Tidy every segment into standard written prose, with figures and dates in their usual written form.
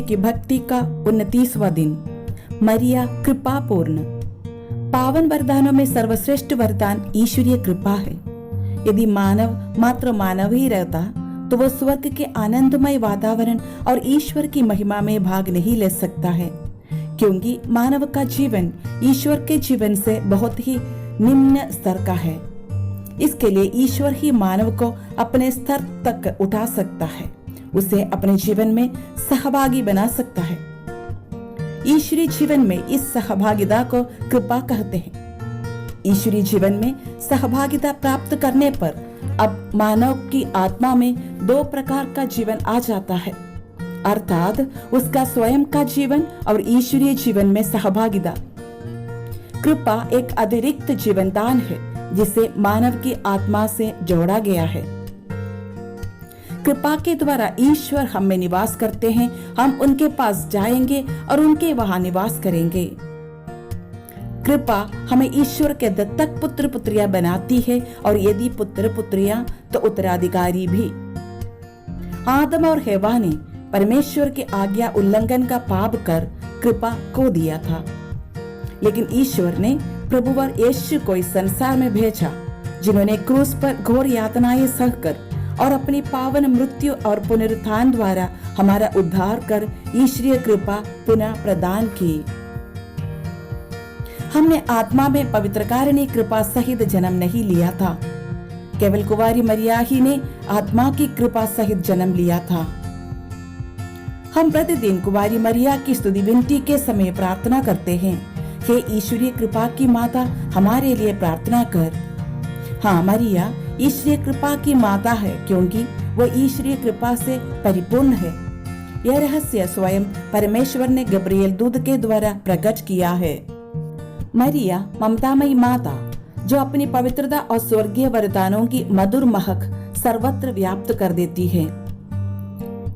की भक्ति का 29वां दिन। मरिया कृपापूर्ण। पावन वरदानों में सर्वश्रेष्ठ वरदान ईश्वरीय कृपा है। यदि मानव मात्र मानव ही रहता तो वह स्वर्ग के आनंदमय वातावरण और ईश्वर की महिमा में भाग नहीं ले सकता है, क्योंकि मानव का जीवन ईश्वर के जीवन से बहुत ही निम्न स्तर का है। इसके लिए ईश्वर ही मानव को अपने स्तर तक उठा सकता है, उसे अपने जीवन में सहभागी बना सकता है। ईश्वरीय जीवन में इस सहभागिता को कृपा कहते हैं। ईश्वरीय जीवन में सहभागिता प्राप्त करने पर अब मानव की आत्मा में 2 प्रकार का जीवन आ जाता है, अर्थात उसका स्वयं का जीवन और ईश्वरीय जीवन में सहभागिता। कृपा एक अतिरिक्त जीवन दान है जिसे मानव की आत्मा से जोड़ा गया है। कृपा के द्वारा ईश्वर हम में निवास करते हैं। हम उनके पास जाएंगे और उनके वहां निवास करेंगे। कृपा हमें ईश्वर के दत्तक पुत्र पुत्रियां बनाती है, और यदि पुत्र पुत्रियां तो उत्तराधिकारी भी। आदम और हेवा ने परमेश्वर की आज्ञा उल्लंघन का पाप कर कृपा खो दिया था, लेकिन ईश्वर ने प्रभुवर यीशु को इस संसार में भेजा, जिन्होंने क्रूस पर घोर यातनाएं सहकर और अपनी पावन मृत्यु और पुनरुत्थान द्वारा हमारा उद्धार कर ईश्वरीय कृपा पुनः प्रदान की। हमने आत्मा में पवित्रकारिणी कृपा सहित जन्म नहीं लिया था, केवल कुंवारी मरिया ही ने आत्मा की कृपा सहित जन्म लिया था। हम प्रतिदिन कुंवारी मरिया की स्तुति विनती के समय प्रार्थना करते हैं, हे ईश्वरीय कृपा की माता, हमारे लिए प्रार्थना कर। हाँ, मरिया ईश्वरीय कृपा की माता है, क्योंकि वह ईश्वरीय कृपा से परिपूर्ण है। यह रहस्य स्वयं परमेश्वर ने गब्रिएल दूत के द्वारा प्रकट किया है। मरिया ममतामयी माता, जो अपनी पवित्रता और स्वर्गीय वरदानों की मधुर महक सर्वत्र व्याप्त कर देती है,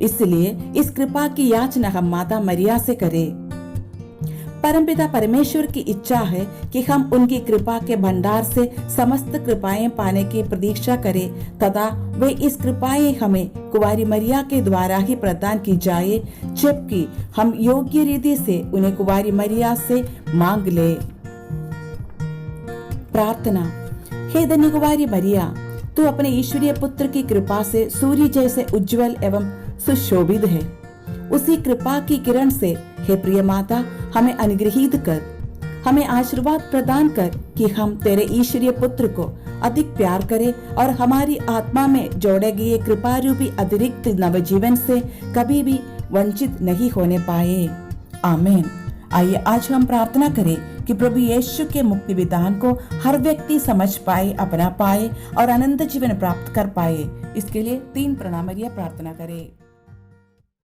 इसलिए इस कृपा की याचना हम माता मरिया से करें। परमपिता परमेश्वर की इच्छा है कि हम उनकी कृपा के भंडार से समस्त कृपाएं पाने की प्रतीक्षा करें, तथा वे इस कृपाएं हमें कुंवारी मरिया के द्वारा ही प्रदान की जाए, जबकि हम योग्य रीति से उन्हें कुंवारी मरिया से मांग ले। प्रार्थना। हे धन्य कुंवारी मरिया, तू अपने ईश्वरीय पुत्र की कृपा से सूर्य जैसे उज्जवल एवं सुशोभित है। उसी कृपा की किरण से हे प्रिय माता हमें अनुग्रहित कर, हमें आशीर्वाद प्रदान कर कि हम तेरे ईश्वरीय पुत्र को अधिक प्यार करें और हमारी आत्मा में जोड़े गए कृपा रूपी अतिरिक्त नवजीवन से कभी भी वंचित नहीं होने पाए। आमीन। आइए आज हम प्रार्थना करें कि प्रभु यीशु के मुक्ति विधान को हर व्यक्ति समझ पाए, अपना पाए और अनंत जीवन प्राप्त कर पाए। इसके लिए 3 प्रणाम प्रार्थना करें।